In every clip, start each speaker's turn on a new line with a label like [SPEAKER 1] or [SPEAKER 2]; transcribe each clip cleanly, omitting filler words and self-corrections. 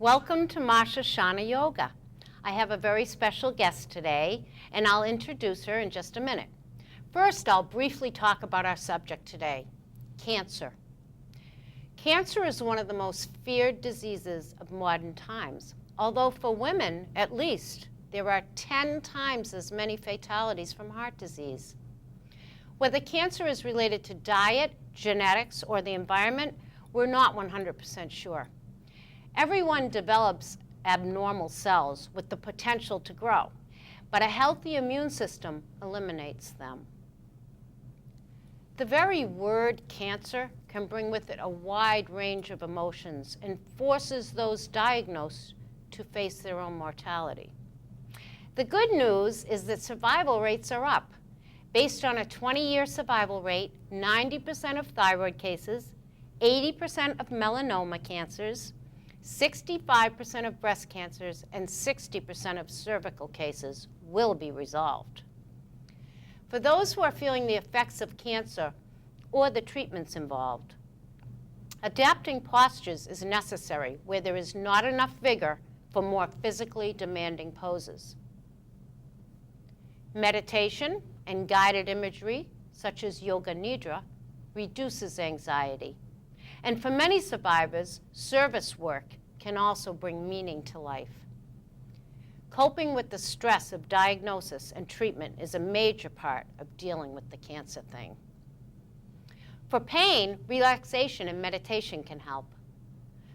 [SPEAKER 1] Welcome to Marshashana Yoga. I have a very special guest today, and I'll introduce her in just a minute. First, I'll briefly talk about our subject today, cancer. Cancer is one of the most feared diseases of modern times, although for women, at least, there are 10 times as many fatalities from heart disease. Whether cancer is related to diet, genetics, or the environment, we're not 100% sure. Everyone develops abnormal cells with the potential to grow, but a healthy immune system eliminates them. The very word cancer can bring with it a wide range of emotions and forces those diagnosed to face their own mortality. The good news is that survival rates are up. Based on a 20-year survival rate, 90% of thyroid cases, 80% of melanoma cancers, 65% of breast cancers, and 60% of cervical cases will be resolved. For those who are feeling the effects of cancer or the treatments involved, adapting postures is necessary where there is not enough vigor for more physically demanding poses. Meditation and guided imagery, such as Yoga Nidra, reduces anxiety. And for many survivors, service work can also bring meaning to life. Coping with the stress of diagnosis and treatment is a major part of dealing with the cancer thing. For pain, relaxation and meditation can help.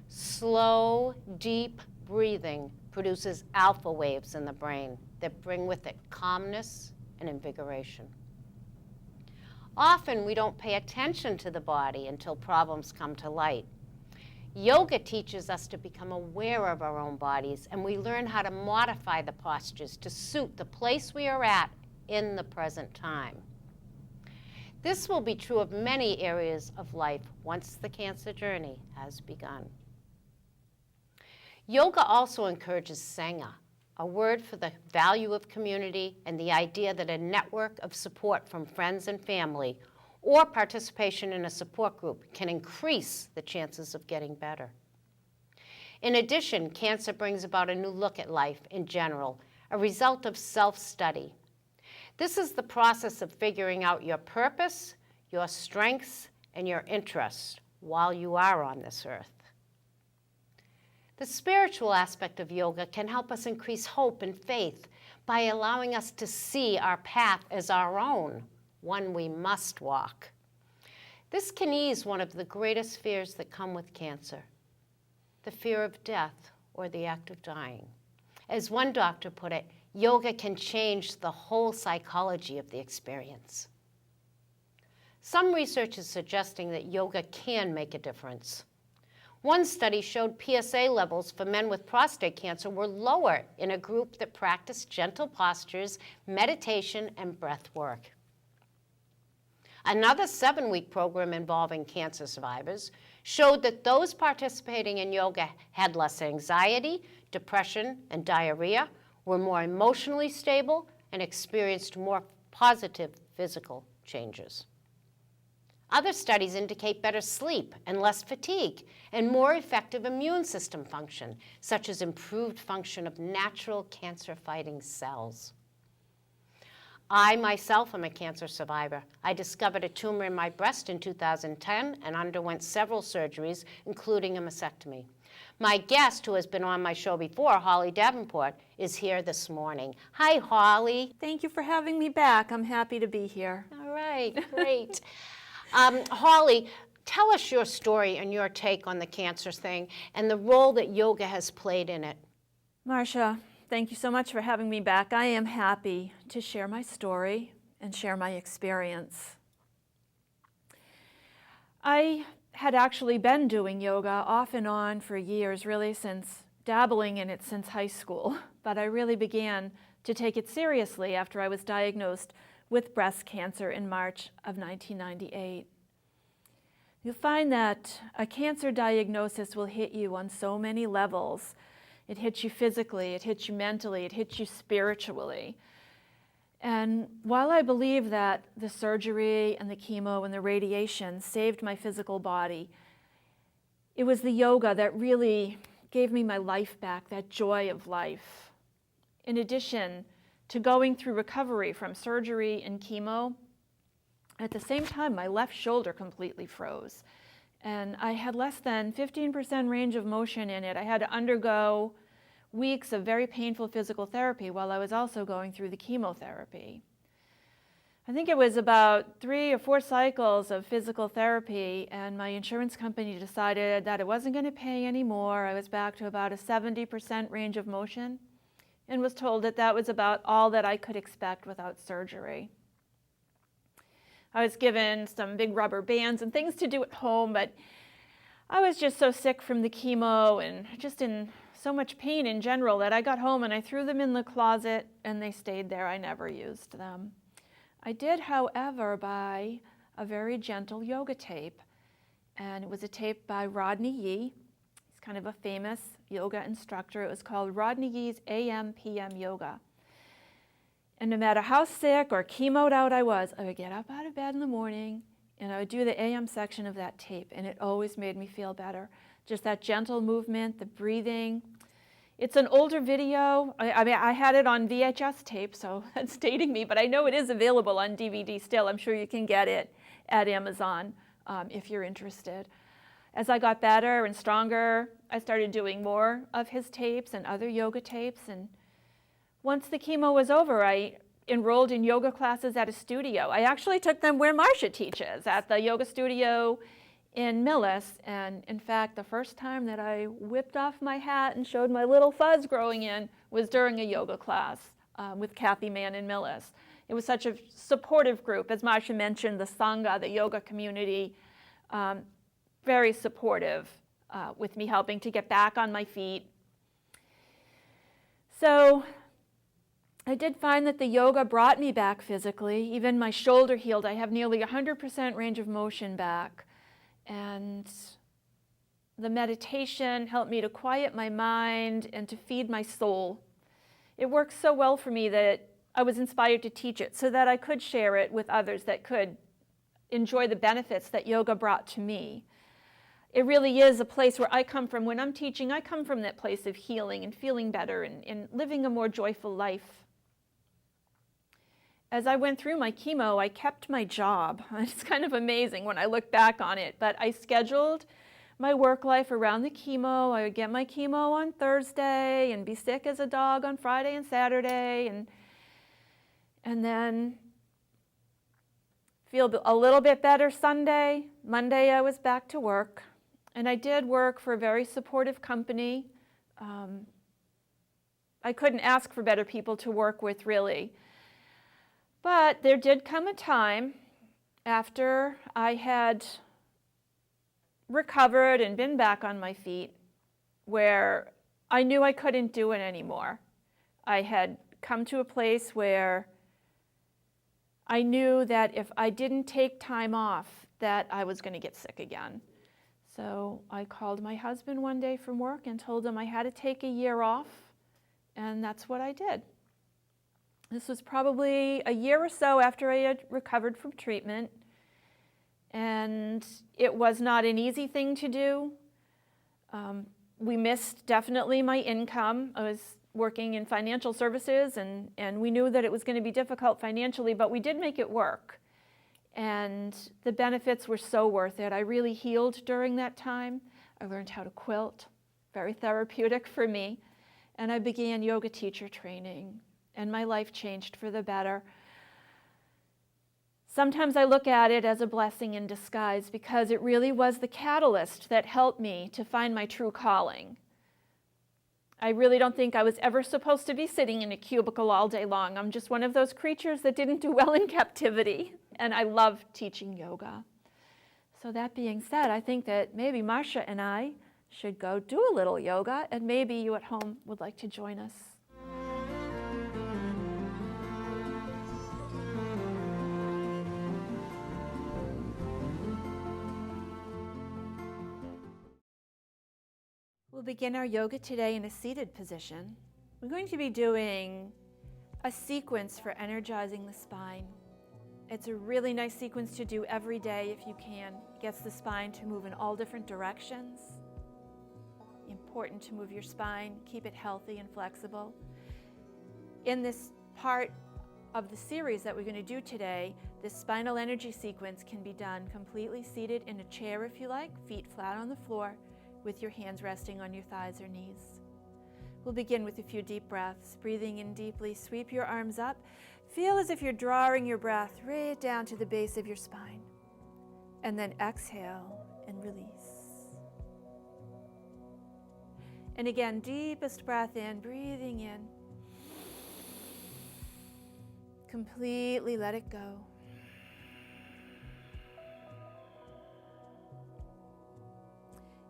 [SPEAKER 1] Slow, deep breathing produces alpha waves in the brain that bring with it calmness and invigoration. Often we don't pay attention to the body until problems come to light. Yoga teaches us to become aware of our own bodies, and we learn how to modify the postures to suit the place we are at in the present time. This will be true of many areas of life once the cancer journey has begun. Yoga also encourages Sangha, a word for the value of community and the idea that a network of support from friends and family or participation in a support group can increase the chances of getting better. In addition, cancer brings about a new look at life in general, a result of self-study. This is the process of figuring out your purpose, your strengths, and your interests while you are on this earth. The spiritual aspect of yoga can help us increase hope and faith by allowing us to see our path as our own, one we must walk. This can ease one of the greatest fears that come with cancer, the fear of death or the act of dying. As one doctor put it, yoga can change the whole psychology of the experience. Some research is suggesting that yoga can make a difference. One study showed PSA levels for men with prostate cancer were lower in a group that practiced gentle postures, meditation, and breath work. Another 7-week program involving cancer survivors showed that those participating in yoga had less anxiety, depression, and diarrhea, were more emotionally stable, and experienced more positive physical changes. Other studies indicate better sleep and less fatigue and more effective immune system function, such as improved function of natural cancer-fighting cells. I myself am a cancer survivor. I discovered a tumor in my breast in 2010 and underwent several surgeries, including a mastectomy. My guest, who has been on my show before, Holly Davenport, is here this morning. Hi, Holly.
[SPEAKER 2] Thank you for having me back. I'm happy to be here.
[SPEAKER 1] All right, great. Holly, tell us your story and your take on the cancer thing and the role that yoga has played in it.
[SPEAKER 2] Marsha, thank you so much for having me back. I am happy to share my story and share my experience. I had actually been doing yoga off and on for years, really dabbling in it since high school, but I really began to take it seriously after I was diagnosed with breast cancer in March of 1998. You'll find that a cancer diagnosis will hit you on so many levels. It hits you physically, it hits you mentally, it hits you spiritually. And while I believe that the surgery and the chemo and the radiation saved my physical body, it was the yoga that really gave me my life back, that joy of life. In addition to going through recovery from surgery and chemo, at the same time, my left shoulder completely froze. And I had less than 15% range of motion in it. I had to undergo weeks of very painful physical therapy while I was also going through the chemotherapy. I think it was about 3 or 4 cycles of physical therapy, and my insurance company decided that it wasn't going to pay anymore. I was back to about a 70% range of motion and was told that that was about all that I could expect without surgery. I was given some big rubber bands and things to do at home, but I was just so sick from the chemo and just in so much pain in general that I got home and I threw them in the closet and they stayed there. I never used them. I did, however, buy a very gentle yoga tape, and it was a tape by Rodney Yee. He's kind of a famous yoga instructor. It was called Rodney Yee's AM PM Yoga. And no matter how sick or chemoed out I was, I would get up out of bed in the morning and I would do the AM section of that tape, and it always made me feel better. Just that gentle movement, the breathing. It's an older video. I mean, I had it on VHS tape, so that's dating me, but I know it is available on DVD still. I'm sure you can get it at Amazon if you're interested. As I got better and stronger, I started doing more of his tapes and other yoga tapes. And once the chemo was over, I enrolled in yoga classes at a studio. I actually took them where Marsha teaches, at the yoga studio in Millis. And in fact, the first time that I whipped off my hat and showed my little fuzz growing in was during a yoga class with Kathy Mann in Millis. It was such a supportive group. As Marsha mentioned, the Sangha, the yoga community, very supportive with me helping to get back on my feet. So I did find that the yoga brought me back physically. Even my shoulder healed. I have nearly 100% range of motion back. And the meditation helped me to quiet my mind and to feed my soul. It worked so well for me that I was inspired to teach it so that I could share it with others that could enjoy the benefits that yoga brought to me. It really is a place where I come from. When I'm teaching, I come from that place of healing and feeling better and living a more joyful life. As I went through my chemo, I kept my job. It's kind of amazing when I look back on it, but I scheduled my work life around the chemo. I would get my chemo on Thursday and be sick as a dog on Friday and Saturday, and then feel a little bit better Sunday. Monday I was back to work, and I did work for a very supportive company. I couldn't ask for better people to work with, really. But there did come a time after I had recovered and been back on my feet where I knew I couldn't do it anymore. I had come to a place where I knew that if I didn't take time off, that I was going to get sick again. So I called my husband one day from work and told him I had to take a year off, and that's what I did. This was probably a year or so after I had recovered from treatment, and it was not an easy thing to do. We missed definitely my income. I was working in financial services, and we knew that it was going to be difficult financially, but we did make it work. And the benefits were so worth it. I really healed during that time. I learned how to quilt, very therapeutic for me, and I began yoga teacher training. And my life changed for the better. Sometimes I look at it as a blessing in disguise because it really was the catalyst that helped me to find my true calling. I really don't think I was ever supposed to be sitting in a cubicle all day long. I'm just one of those creatures that didn't do well in captivity, and I love teaching yoga. So that being said, I think that maybe Marsha and I should go do a little yoga, and maybe you at home would like to join us. We'll begin our yoga today in a seated position. We're going to be doing a sequence for energizing the spine. It's a really nice sequence to do every day if you can. It gets the spine to move in all different directions. Important to move your spine, keep it healthy and flexible. In this part of the series that we're going to do today, this spinal energy sequence can be done completely seated in a chair if you like, feet flat on the floor, with your hands resting on your thighs or knees. We'll begin with a few deep breaths. Breathing in deeply, sweep your arms up. Feel as if you're drawing your breath right down to the base of your spine. And then exhale and release. And again, deepest breath in, breathing in. Completely let it go.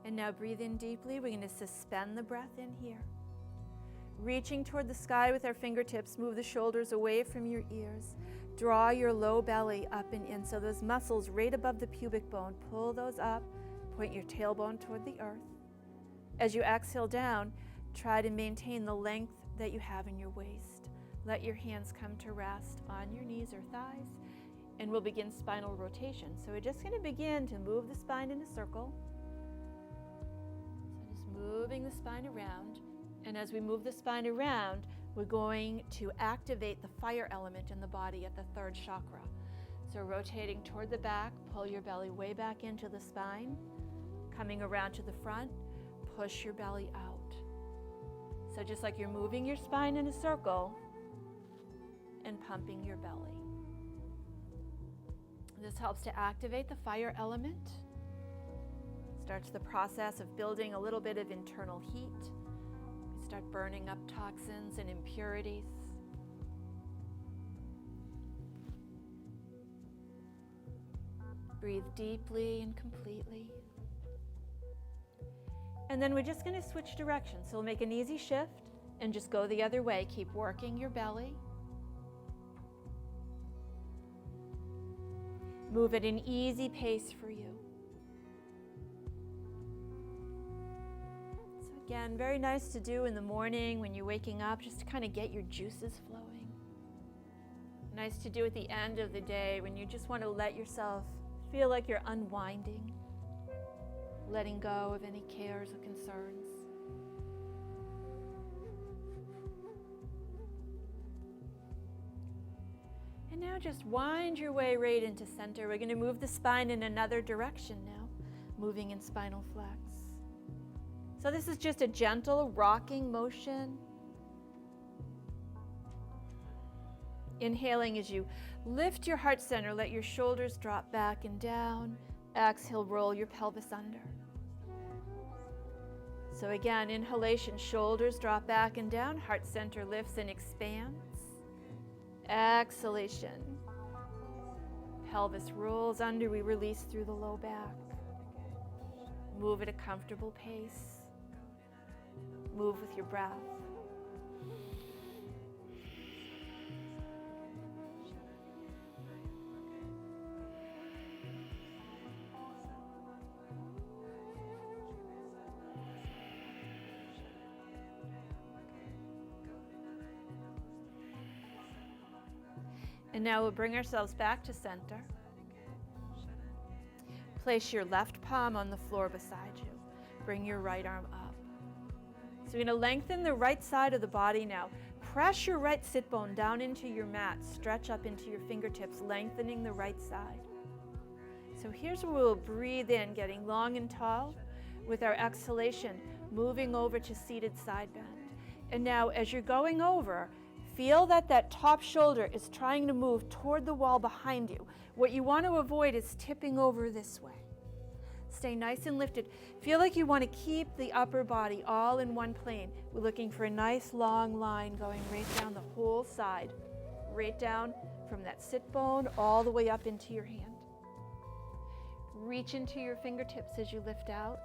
[SPEAKER 2] And now breathe in deeply. We're going to suspend the breath in here. Reaching toward the sky with our fingertips, move the shoulders away from your ears. Draw your low belly up and in. So those muscles right above the pubic bone, pull those up. Point your tailbone toward the earth. As you exhale down, try to maintain the length that you have in your waist. Let your hands come to rest on your knees or thighs, and we'll begin spinal rotation. So we're just going to begin to move the spine in a circle. So just moving the spine around. And as we move the spine around, we're going to activate the fire element in the body at the third chakra. So rotating toward the back, pull your belly way back into the spine. Coming around to the front, push your belly out. So just like you're moving your spine in a circle and pumping your belly. This helps to activate the fire element. Starts the process of building a little bit of internal heat. Start burning up toxins and impurities. Breathe deeply and completely. And then we're just going to switch directions. So we'll make an easy shift and just go the other way. Keep working your belly. Move at an easy pace for you. So again, very nice to do in the morning when you're waking up, just to kind of get your juices flowing. Nice to do at the end of the day when you just want to let yourself feel like you're unwinding, letting go of any cares or concerns. And now just wind your way right into center. We're going to move the spine in another direction now, moving in spinal flex. So this is just a gentle rocking motion. Inhaling as you lift your heart center, let your shoulders drop back and down. Exhale, roll your pelvis under. So again, inhalation, shoulders drop back and down, heart center lifts and expands. Exhalation, pelvis rolls under, we release through the low back. Move at a comfortable pace. Move with your breath. And now we'll bring ourselves back to center. Place your left palm on the floor beside you. Bring your right arm up. So you're going to lengthen the right side of the body now. Press your right sit bone down into your mat. Stretch up into your fingertips, lengthening the right side. So here's where we'll breathe in, getting long and tall. With our exhalation, moving over to seated side bend. And now as you're going over, feel that that top shoulder is trying to move toward the wall behind you. What you want to avoid is tipping over this way. Stay nice and lifted. Feel like you want to keep the upper body all in one plane. We're looking for a nice long line going right down the whole side. Right down from that sit bone all the way up into your hand. Reach into your fingertips as you lift out.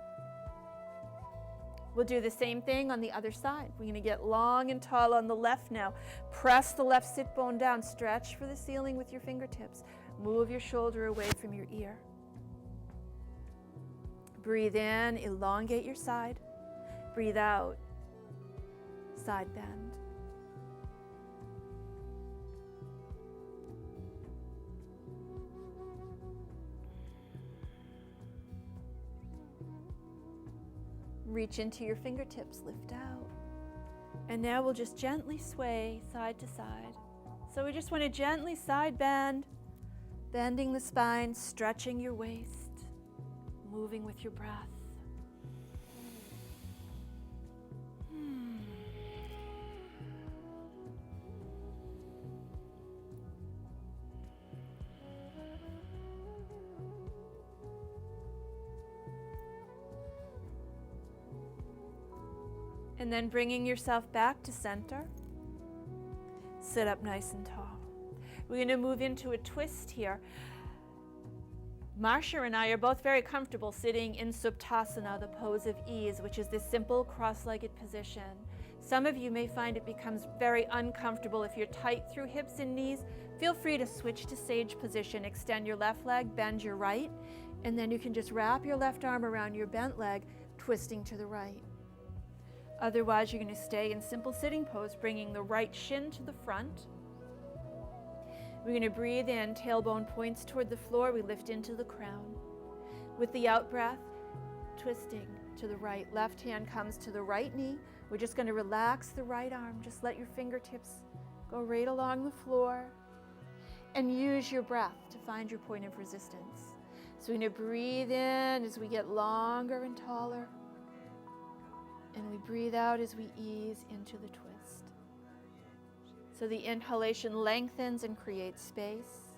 [SPEAKER 2] We'll do the same thing on the other side. We're going to get long and tall on the left now. Press the left sit bone down. Stretch for the ceiling with your fingertips. Move your shoulder away from your ear. Breathe in, elongate your side. Breathe out, side bend. Reach into your fingertips, lift out. And now we'll just gently sway side to side. So we just want to gently side bend, bending the spine, stretching your waist, moving with your breath. And then bringing yourself back to center. Sit up nice and tall. We're going to move into a twist here. Marsha and I are both very comfortable sitting in Suptasana, the pose of ease, which is this simple cross-legged position. Some of you may find it becomes very uncomfortable if you're tight through hips and knees. Feel free to switch to sage position. Extend your left leg, bend your right, and then you can just wrap your left arm around your bent leg, twisting to the right. Otherwise, you're going to stay in simple sitting pose, bringing the right shin to the front. We're going to breathe in, tailbone points toward the floor. We lift into the crown. With the out breath, twisting to the right. Left hand comes to the right knee. We're just going to relax the right arm. Just let your fingertips go right along the floor. And use your breath to find your point of resistance. So we're going to breathe in as we get longer and taller. And we breathe out as we ease into the twist. So the inhalation lengthens and creates space.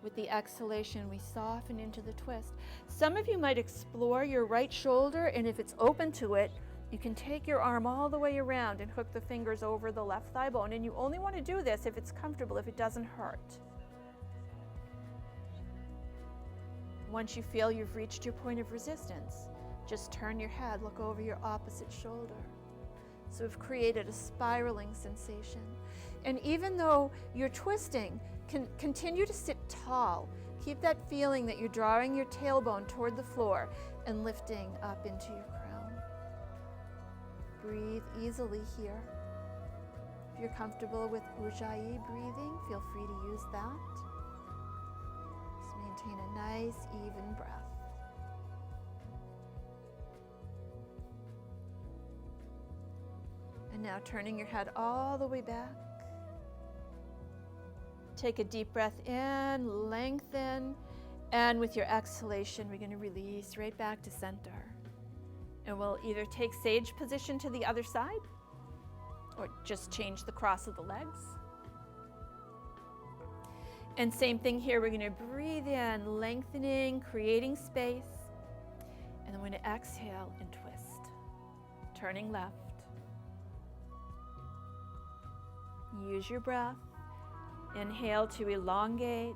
[SPEAKER 2] With the exhalation, we soften into the twist. Some of you might explore your right shoulder, and if it's open to it, you can take your arm all the way around and hook the fingers over the left thigh bone. And you only want to do this if it's comfortable, if it doesn't hurt. Once you feel you've reached your point of resistance, just turn your head, look over your opposite shoulder. So we've created a spiraling sensation. And even though you're twisting, continue to sit tall. Keep that feeling that you're drawing your tailbone toward the floor and lifting up into your crown. Breathe easily here. If you're comfortable with Ujjayi breathing, feel free to use that. Just maintain a nice, even breath. And now turning your head all the way back. Take a deep breath in, lengthen, and with your exhalation, we're going to release right back to center. And we'll either take sage position to the other side, or just change the cross of the legs. And same thing here, we're going to breathe in, lengthening, creating space, and then we're going to exhale and twist, turning left. Use your breath. Inhale to elongate.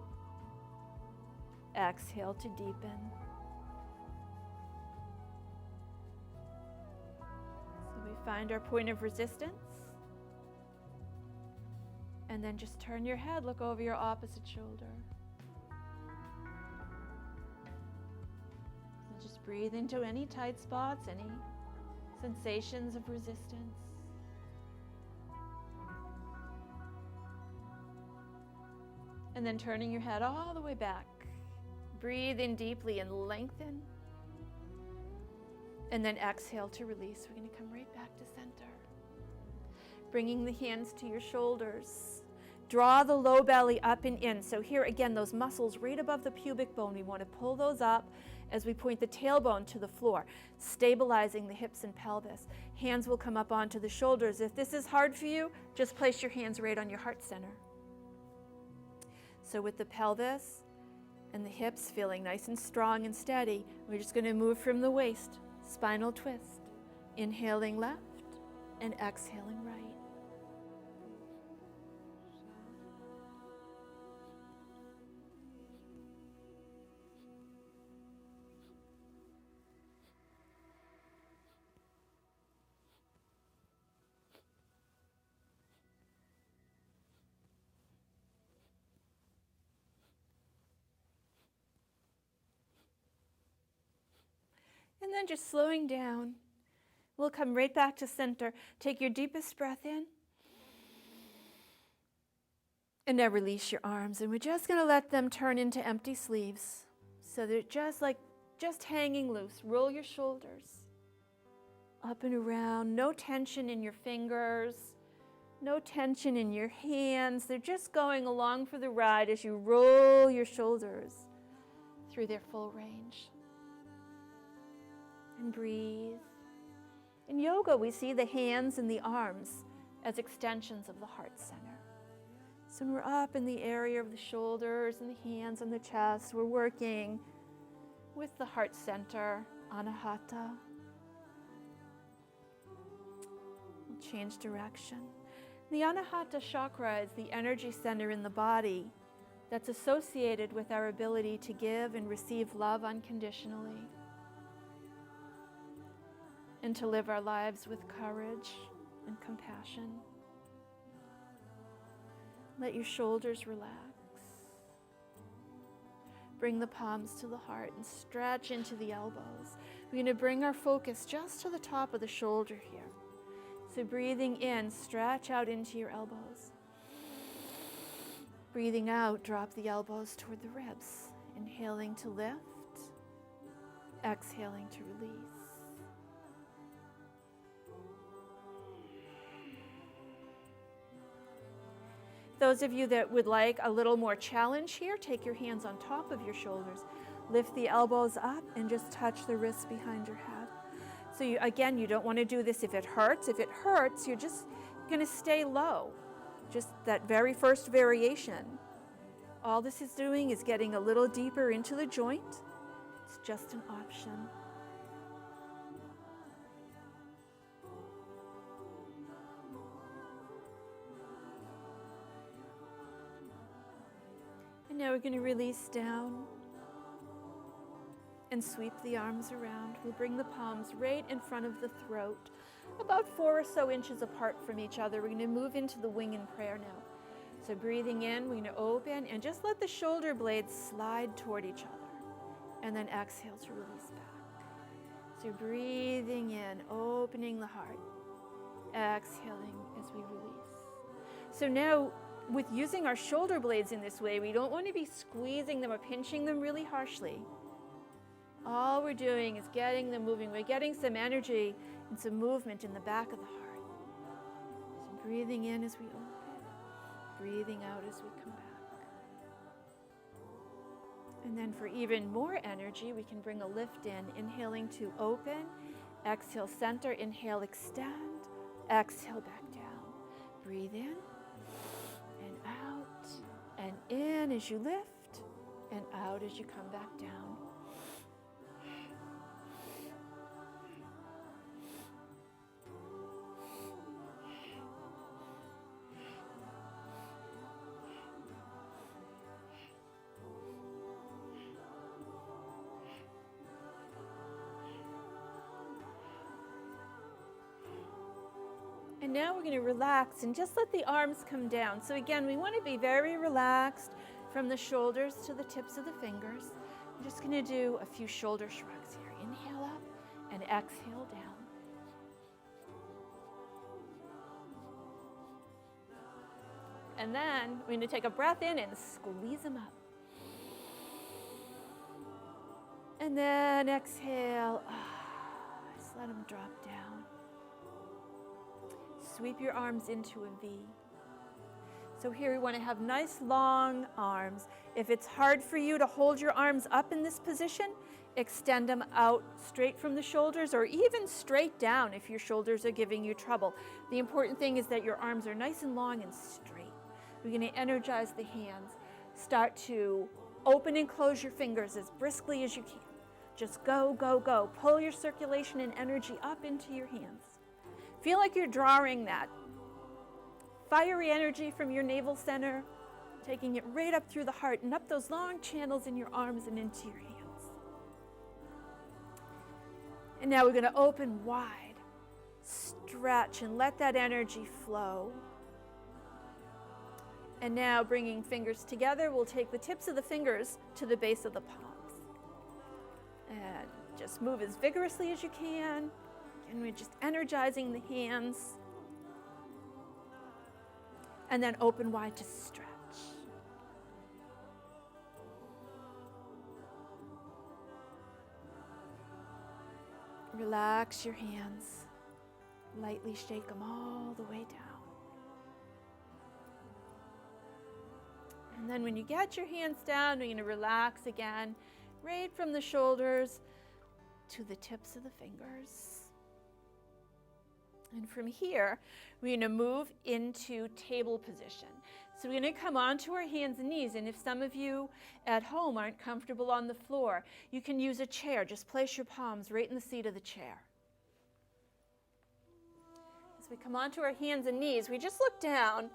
[SPEAKER 2] Exhale to deepen. So we find our point of resistance. And then just turn your head, look over your opposite shoulder. So just breathe into any tight spots, any sensations of resistance. And then turning your head all the way back. Breathe in deeply and lengthen. And then exhale to release. We're going to come right back to center. Bringing the hands to your shoulders. Draw the low belly up and in. So here again, those muscles right above the pubic bone, we want to pull those up as we point the tailbone to the floor, stabilizing the hips and pelvis. Hands will come up onto the shoulders. If this is hard for you, just place your hands right on your heart center. So with the pelvis and the hips feeling nice and strong and steady, we're just going to move from the waist, spinal twist, inhaling left and exhaling right. And then just slowing down, we'll come right back to center. Take your deepest breath in. And now release your arms. And we're just going to let them turn into empty sleeves. So they're just hanging loose. Roll your shoulders. Up and around, no tension in your fingers, no tension in your hands. They're just going along for the ride as you roll your shoulders through their full range. And breathe. In yoga, we see the hands and the arms as extensions of the heart center. So when we're up in the area of the shoulders and the hands and the chest, we're working with the heart center, Anahata. We'll change direction. The Anahata chakra is the energy center in the body that's associated with our ability to give and receive love unconditionally, and to live our lives with courage and compassion. Let your shoulders relax. Bring the palms to the heart and stretch into the elbows. We're going to bring our focus just to the top of the shoulder here. So breathing in, stretch out into your elbows. Breathing out, drop the elbows toward the ribs. Inhaling to lift, exhaling to release. Those of you that would like a little more challenge here, take your hands on top of your shoulders. Lift the elbows up and just touch the wrists behind your head. So you don't want to do this if it hurts. If it hurts, you're just going to stay low. Just that very first variation. All this is doing is getting a little deeper into the joint. It's just an option. And now we're going to release down and sweep the arms around. We'll bring the palms right in front of the throat, about 4 or so inches apart from each other. We're going to move into the wing in prayer now. So breathing in, we're going to open and just let the shoulder blades slide toward each other. And then exhale to release back. So breathing in, opening the heart. Exhaling as we release. So now, with using our shoulder blades in this way, we don't want to be squeezing them or pinching them really harshly. All we're doing is getting them moving. We're getting some energy and some movement in the back of the heart. So breathing in as we open, breathing out as we come back. And then for even more energy, we can bring a lift in, inhaling to open, exhale center, inhale extend, exhale back down. Breathe in and out and in as you lift and out as you come back down. And now we're going to relax and just let the arms come down. So again, we want to be very relaxed from the shoulders to the tips of the fingers. I'm just going to do a few shoulder shrugs here. Inhale up and exhale down. And then we're going to take a breath in and squeeze them up. And then exhale. Just let them drop down. Sweep your arms into a V. So here we want to have nice long arms. If it's hard for you to hold your arms up in this position, extend them out straight from the shoulders or even straight down if your shoulders are giving you trouble. The important thing is that your arms are nice and long and straight. We're going to energize the hands. Start to open and close your fingers as briskly as you can. Just go, go, go. Pull your circulation and energy up into your hands. Feel like you're drawing that fiery energy from your navel center, taking it right up through the heart and up those long channels in your arms and into your hands. And now we're going to open wide, stretch, and let that energy flow. And now bringing fingers together, we'll take the tips of the fingers to the base of the palms. And just move as vigorously as you can. And we're just energizing the hands. And then open wide to stretch. Relax your hands. Lightly shake them all the way down. And then when you get your hands down, we're going to relax again, right from the shoulders to the tips of the fingers. And from here, we're going to move into table position. So we're going to come onto our hands and knees. And if some of you at home aren't comfortable on the floor, you can use a chair. Just place your palms right in the seat of the chair. As we come onto our hands and knees, we just look down.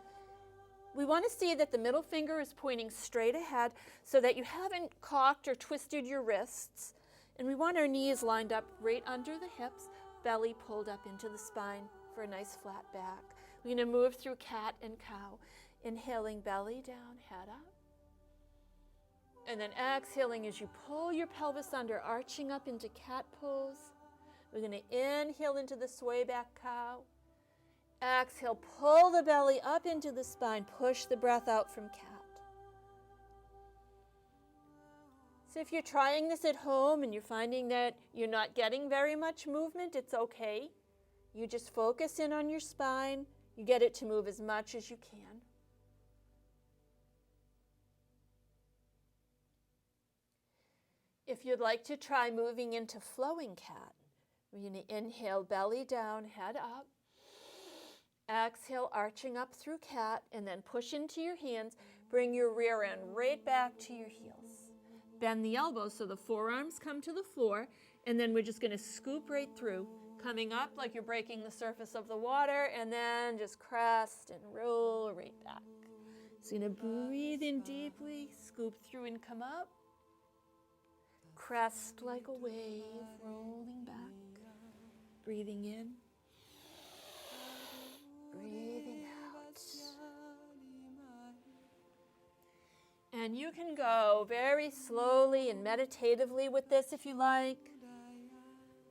[SPEAKER 2] We want to see that the middle finger is pointing straight ahead so that you haven't cocked or twisted your wrists. And we want our knees lined up right under the hips, belly pulled up into the spine for a nice flat back. We're going to move through cat and cow. Inhaling, belly down, head up. And then exhaling as you pull your pelvis under, arching up into cat pose. We're going to inhale into the sway back cow. Exhale, pull the belly up into the spine, push the breath out from cat. So if you're trying this at home and you're finding that you're not getting very much movement, it's okay. You just focus in on your spine. You get it to move as much as you can. If you'd like to try moving into flowing cat, we're going to inhale, belly down, head up. Exhale, arching up through cat, and then push into your hands. Bring your rear end right back to your heels. Bend the elbows so the forearms come to the floor, and then we're just going to scoop right through, coming up like you're breaking the surface of the water, and then just crest and roll right back. So you're going to breathe in deeply, scoop through and come up. Crest like a wave, rolling back. Breathing in. Breathing out. And you can go very slowly and meditatively with this if you like,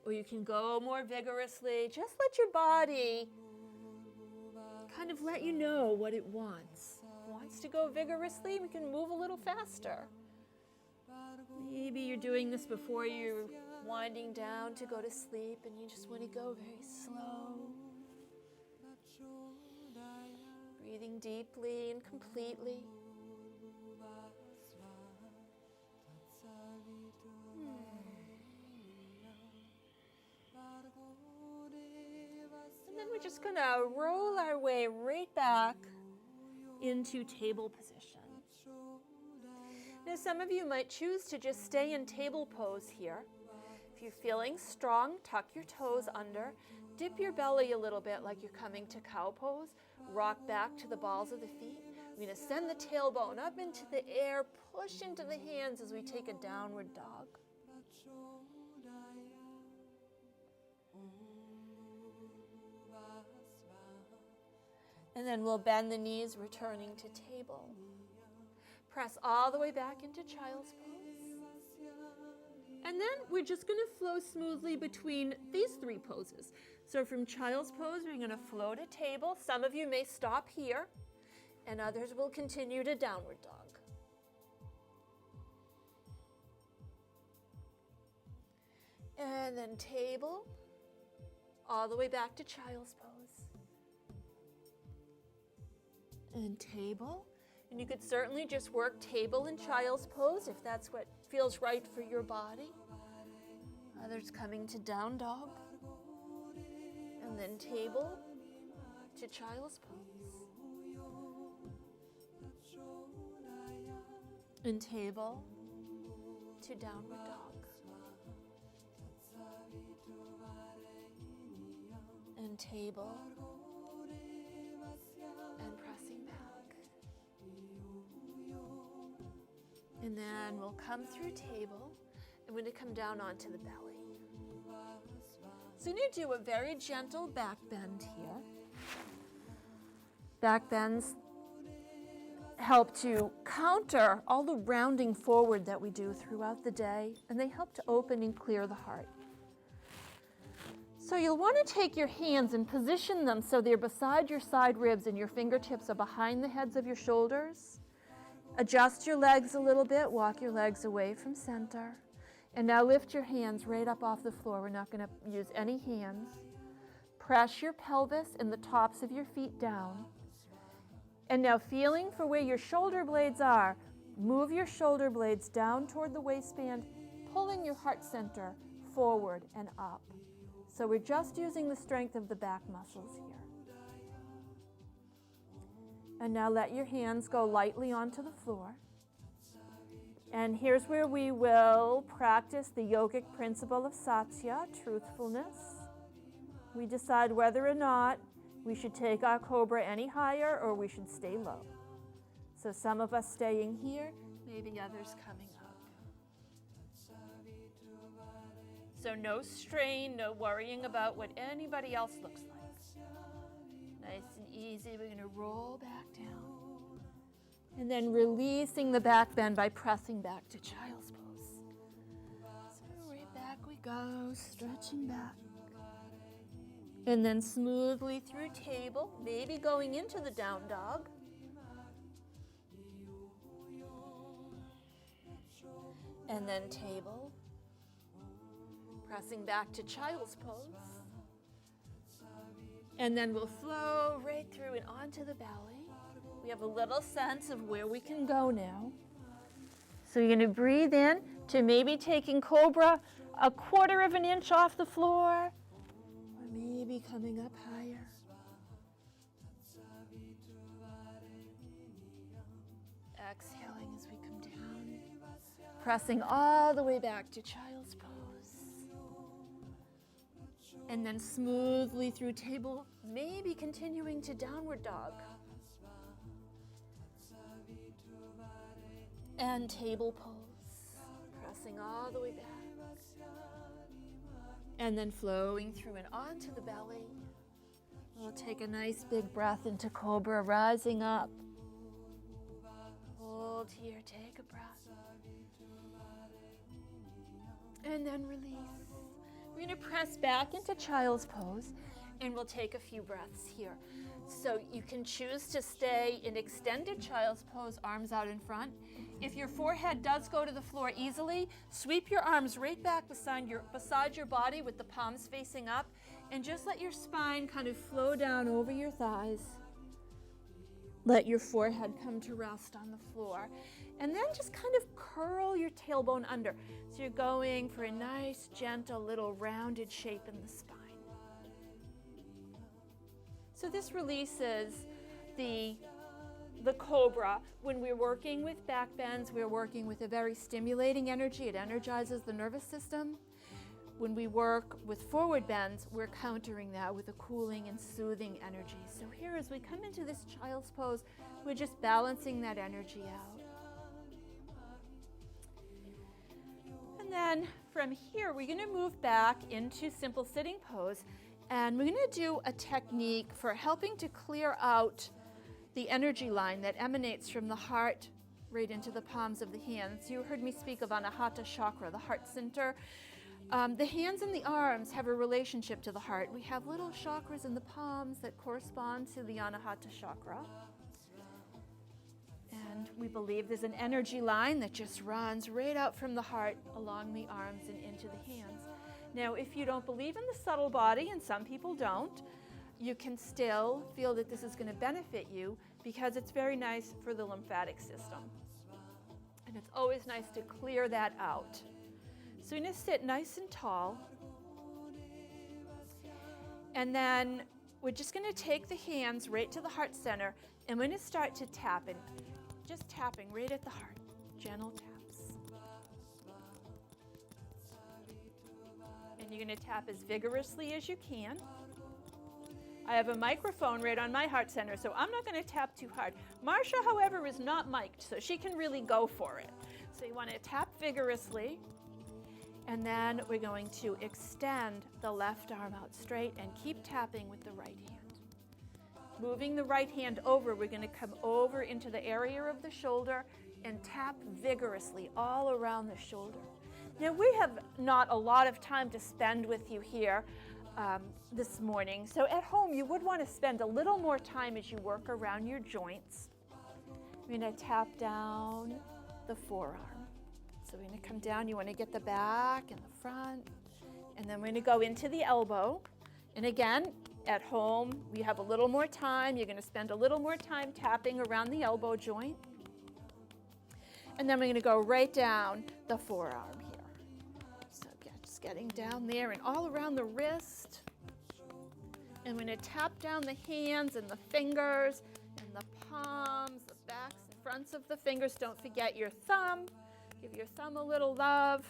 [SPEAKER 2] or you can go more vigorously. Just let your body kind of let you know what it wants. If it wants to go vigorously, we can move a little faster. Maybe you're doing this before you're winding down to go to sleep and you just want to go very slow. Breathing deeply and completely. And then we're just going to roll our way right back into table position. Now, some of you might choose to just stay in table pose here. If you're feeling strong, tuck your toes under. Dip your belly a little bit like you're coming to cow pose. Rock back to the balls of the feet. We're going to send the tailbone up into the air, push into the hands as we take a downward dog. And then we'll bend the knees, returning to table. Press all the way back into child's pose. And then we're just going to flow smoothly between these three poses. So from child's pose, we're going to flow to table. Some of you may stop here, and others will continue to downward dog. And then table, all the way back to child's pose. And table. And you could certainly just work table and child's pose if that's what feels right for your body. Others coming to down dog. And then table to child's pose. And table to downward dog. And table and pressing back. And then we'll come through table and we're going to come down onto the belly. So you're going to do a very gentle back bend here. Back bends help to counter all the rounding forward that we do throughout the day, and they help to open and clear the heart. So you'll want to take your hands and position them so they're beside your side ribs and your fingertips are behind the heads of your shoulders. Adjust your legs a little bit, walk your legs away from center. And now lift your hands right up off the floor. We're not going to use any hands. press your pelvis and the tops of your feet down. And now feeling for where your shoulder blades are, move your shoulder blades down toward the waistband, pulling your heart center forward and up. So we're just using the strength of the back muscles here. And now let your hands go lightly onto the floor. And here's where we will practice the yogic principle of satya, truthfulness. We decide whether or not we should take our cobra any higher or we should stay low. So some of us staying here, maybe others coming up. So no strain, no worrying about what anybody else looks like. Nice and easy, we're going to roll back down. And then releasing the back bend by pressing back to child's pose. So right back we go, stretching back. And then smoothly through table, maybe going into the down dog. And then table. Pressing back to child's pose. And then we'll flow right through and onto the belly. We have a little sense of where we can go now. So you're going to breathe in to maybe taking cobra a 1/4 of an inch off the floor, or maybe coming up higher. Exhaling as we come down, pressing all the way back to child's pose. And then smoothly through table, maybe continuing to downward dog. And table pose, pressing all the way back. And then flowing through and onto the belly. We'll take a nice big breath into cobra, rising up. Hold here, take a breath. And then release. We're going to press back into child's pose, and we'll take a few breaths here. So you can choose to stay in extended child's pose, arms out in front. If your forehead does go to the floor easily, sweep your arms right back beside your body with the palms facing up, and just let your spine kind of flow down over your thighs. Let your forehead come to rest on the floor. And then just kind of curl your tailbone under. So you're going for a nice, gentle, little rounded shape in the spine. So this releases the cobra. When we're working with back bends, we're working with a very stimulating energy. It energizes the nervous system. When we work with forward bends, we're countering that with a cooling and soothing energy. So here as we come into this child's pose, we're just balancing that energy out. And then from here, we're going to move back into simple sitting pose. And we're going to do a technique for helping to clear out the energy line that emanates from the heart right into the palms of the hands. You heard me speak of Anahata chakra, the heart center. The hands and the arms have a relationship to the heart. We have little chakras in the palms that correspond to the Anahata chakra. And we believe there's an energy line that just runs right out from the heart along the arms and into the hands. Now, if you don't believe in the subtle body, and some people don't, you can still feel that this is going to benefit you because it's very nice for the lymphatic system. And it's always nice to clear that out. So you're going to sit nice and tall. And then we're just going to take the hands right to the heart center, and we're going to start to tap, and just tapping right at the heart, gentle taps. And you're going to tap as vigorously as you can. I have a microphone right on my heart center, so I'm not going to tap too hard. Marsha, however, is not mic'd, so she can really go for it. So you want to tap vigorously, and then we're going to extend the left arm out straight and keep tapping with the right hand. Moving the right hand over, we're going to come over into the area of the shoulder and tap vigorously all around the shoulder. Now, we have not a lot of time to spend with you here this morning, so at home you would want to spend a little more time as you work around your joints. We're going to tap down the forearm. So we're going to come down, you want to get the back and the front, and then we're going to go into the elbow. And again, At home, we have a little more time. You're going to spend a little more time tapping around the elbow joint. And then we're going to go right down the forearm here. So just getting down there and all around the wrist. And we're going to tap down the hands and the fingers and the palms, the backs and fronts of the fingers. Don't forget your thumb. Give your thumb a little love.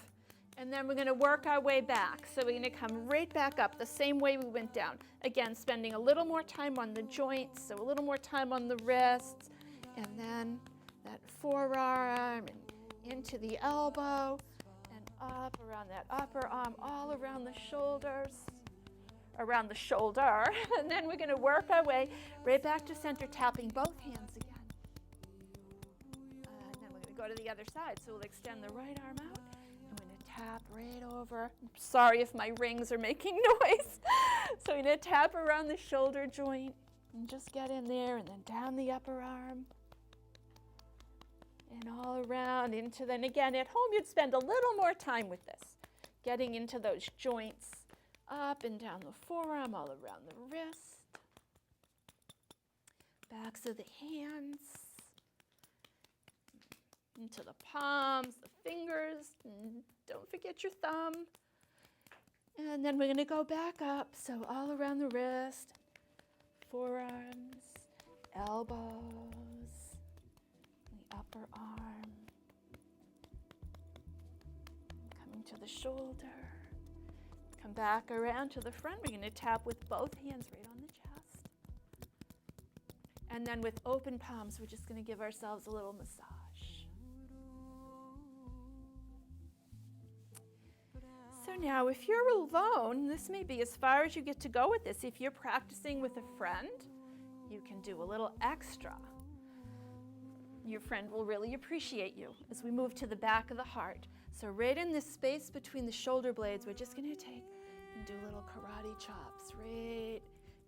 [SPEAKER 2] And then we're going to work our way back. So we're going to come right back up the same way we went down. Again, spending a little more time on the joints, so a little more time on the wrists. And then that forearm and into the elbow and up around that upper arm, all around the shoulders. Around the shoulder. And then we're going to work our way right back to center, tapping both hands again. And then we're going to go to the other side. So we'll extend the right arm out. I'm going to tap right over. I'm sorry if my rings are making noise. So we're going to tap around the shoulder joint and just get in there and then down the upper arm. And all around into, then again, at home you'd spend a little more time with this. Getting into those joints. Up and down the forearm, all around the wrist. Backs of the hands. Into the palms, the fingers. And don't forget your thumb. And then we're going to go back up. So all around the wrist. Forearms, elbows, the upper arm. Coming to the shoulder. Come back around to the front. We're going to tap with both hands right on the chest. And then with open palms, we're just going to give ourselves a little massage. So now, if you're alone, this may be as far as you get to go with this. If you're practicing with a friend, you can do a little extra. Your friend will really appreciate you as we move to the back of the heart. So right in this space between the shoulder blades, we're just going to take and do little karate chops right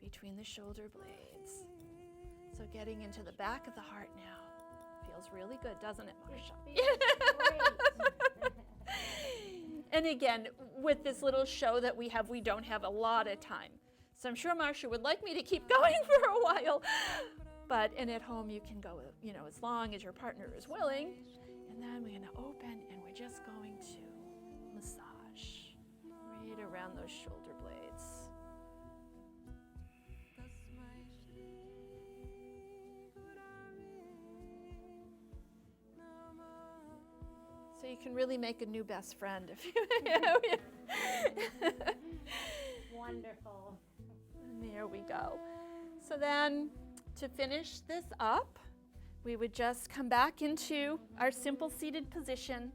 [SPEAKER 2] between the shoulder blades. So getting into the back of the heart now. Feels really good, doesn't it, Marsha? And again, with this little show that we have, we don't have a lot of time. So I'm sure Marsha would like me to keep going for a while. And at home you can go, as long as your partner is willing. And then we're going to open and we're just going to massage right around those shoulder blades. So you can really make a new best friend if you.
[SPEAKER 1] Wonderful.
[SPEAKER 2] And there we go. So then, to finish this up, we would just come back into our simple seated position.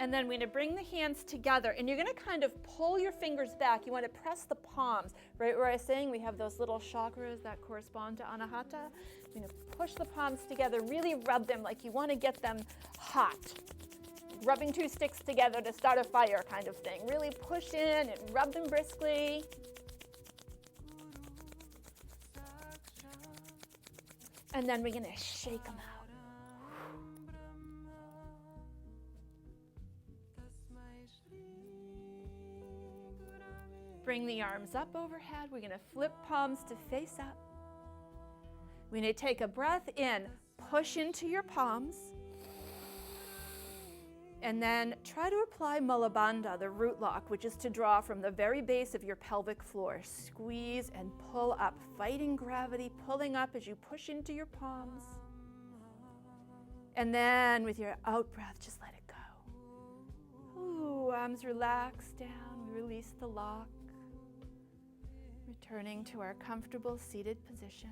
[SPEAKER 2] And then we're going to bring the hands together. And you're going to kind of pull your fingers back. You want to press the palms. Right where I was saying we have those little chakras that correspond to Anahata. You're going to push the palms together, really rub them like you want to get them hot. Rubbing two sticks together to start a fire kind of thing. Really push in and rub them briskly. And then we're going to shake them out. Bring the arms up overhead. We're going to flip palms to face up. We're going to take a breath in, push into your palms. And then try to apply Mulabandha, the root lock, which is to draw from the very base of your pelvic floor. Squeeze and pull up, fighting gravity, pulling up as you push into your palms. And then with your out breath, just let it go. Ooh, arms relax down. We release the lock. Returning to our comfortable seated position.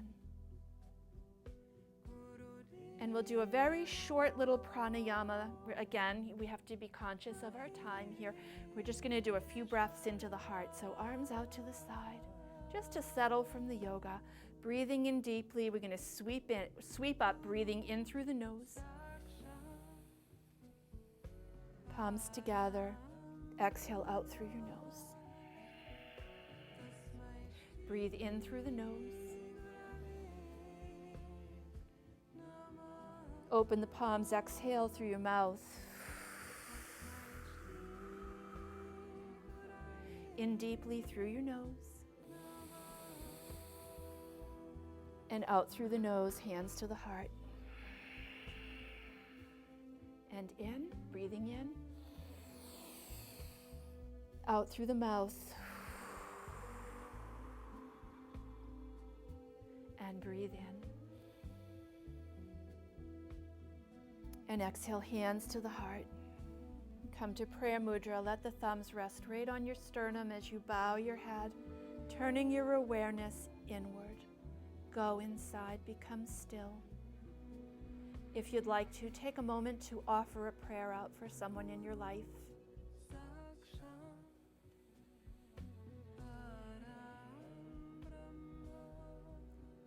[SPEAKER 2] And we'll do a very short little pranayama. Again, we have to be conscious of our time here. We're just going to do a few breaths into the heart. So arms out to the side, just to settle from the yoga. Breathing in deeply. We're going to sweep up, breathing in through the nose. Palms together. Exhale out through your nose. Breathe in through the nose. Open the palms, exhale through your mouth. In deeply through your nose. And out through the nose, hands to the heart. And in, breathing in. Out through the mouth. And breathe in. And exhale, hands to the heart. Come to prayer mudra. Let the thumbs rest right on your sternum as you bow your head, turning your awareness inward. Go inside, become still. If you'd like to, take a moment to offer a prayer out for someone in your life.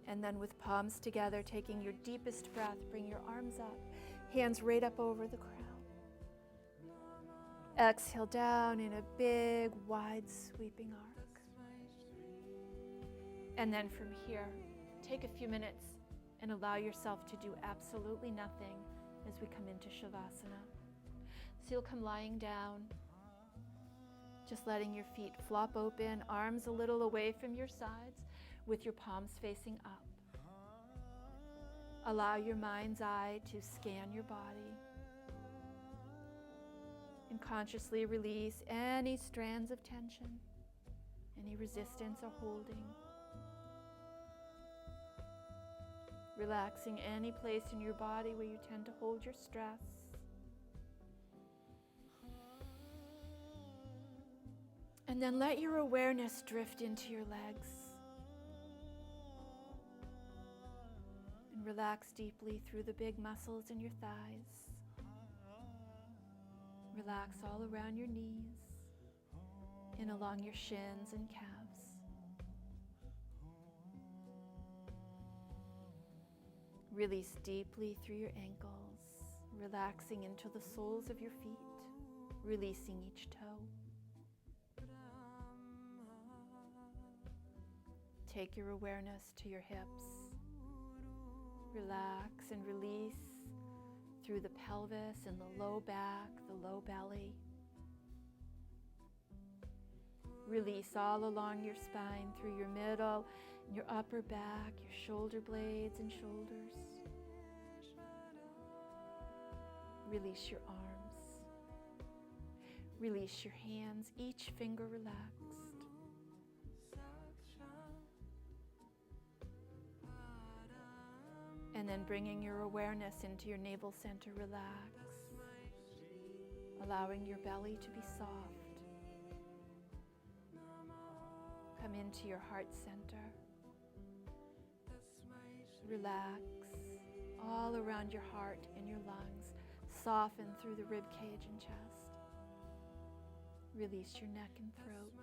[SPEAKER 2] And then with palms together, taking your deepest breath, bring your arms up, hands right up over the crown. Exhale down in a big, wide, sweeping arc. And then from here, take a few minutes and allow yourself to do absolutely nothing as we come into Shavasana. So you'll come lying down, just letting your feet flop open, arms a little away from your sides, with your palms facing up. Allow your mind's eye to scan your body and consciously release any strands of tension, any resistance or holding. Relaxing any place in your body where you tend to hold your stress. And then let your awareness drift into your legs. And relax deeply through the big muscles in your thighs. Relax all around your knees and along your shins and calves. Release deeply through your ankles, relaxing into the soles of your feet, releasing each toe. Take your awareness to your hips. Relax and release through the pelvis and the low back, the low belly. Release all along your spine, through your middle, your upper back, your shoulder blades and shoulders. Release your arms. Release your hands, each finger relaxed. And then bringing your awareness into your navel center, relax, allowing your belly to be soft. Come into your heart center. Relax all around your heart and your lungs. Soften through the rib cage and chest. Release your neck and throat.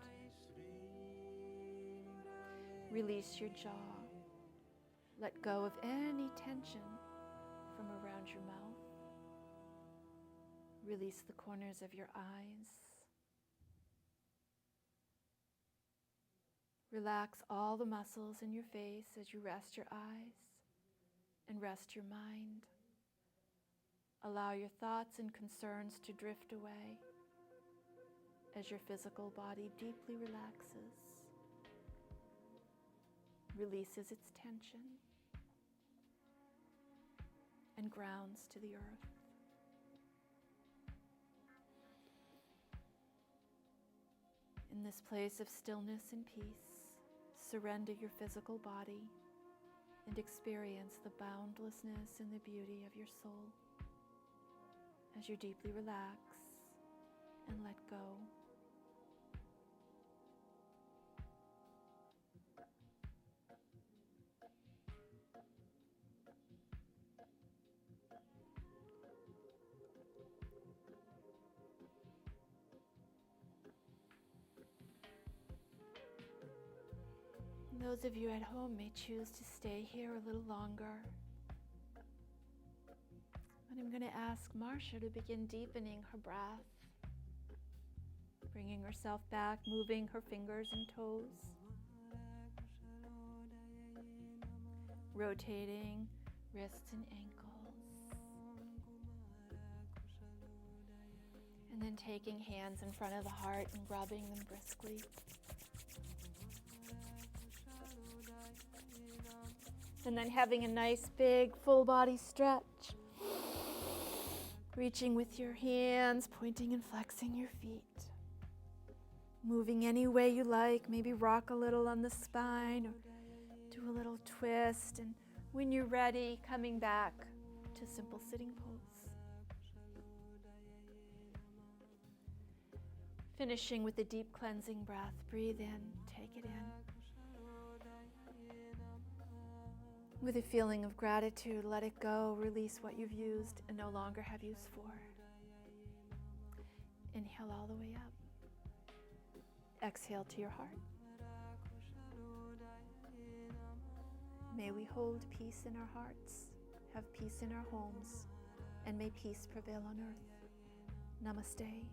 [SPEAKER 2] Release your jaw. Let go of any tension from around your mouth. Release the corners of your eyes. Relax all the muscles in your face as you rest your eyes and rest your mind. Allow your thoughts and concerns to drift away as your physical body deeply relaxes, releases its tension, and grounds to the earth. In this place of stillness and peace, surrender your physical body and experience the boundlessness and the beauty of your soul as you deeply relax and let go. Those of you at home may choose to stay here a little longer. And I'm going to ask Marsha to begin deepening her breath, bringing herself back, moving her fingers and toes, rotating wrists and ankles, and then taking hands in front of the heart and rubbing them briskly. And then having a nice big full body stretch. Reaching with your hands, pointing and flexing your feet. Moving any way you like, maybe rock a little on the spine or do a little twist. And when you're ready, coming back to simple sitting pose. Finishing with a deep cleansing breath. Breathe in, take it in. With a feeling of gratitude, let it go, release what you've used and no longer have use for. Inhale all the way up. Exhale to your heart. May we hold peace in our hearts, have peace in our homes, and may peace prevail on earth. Namaste.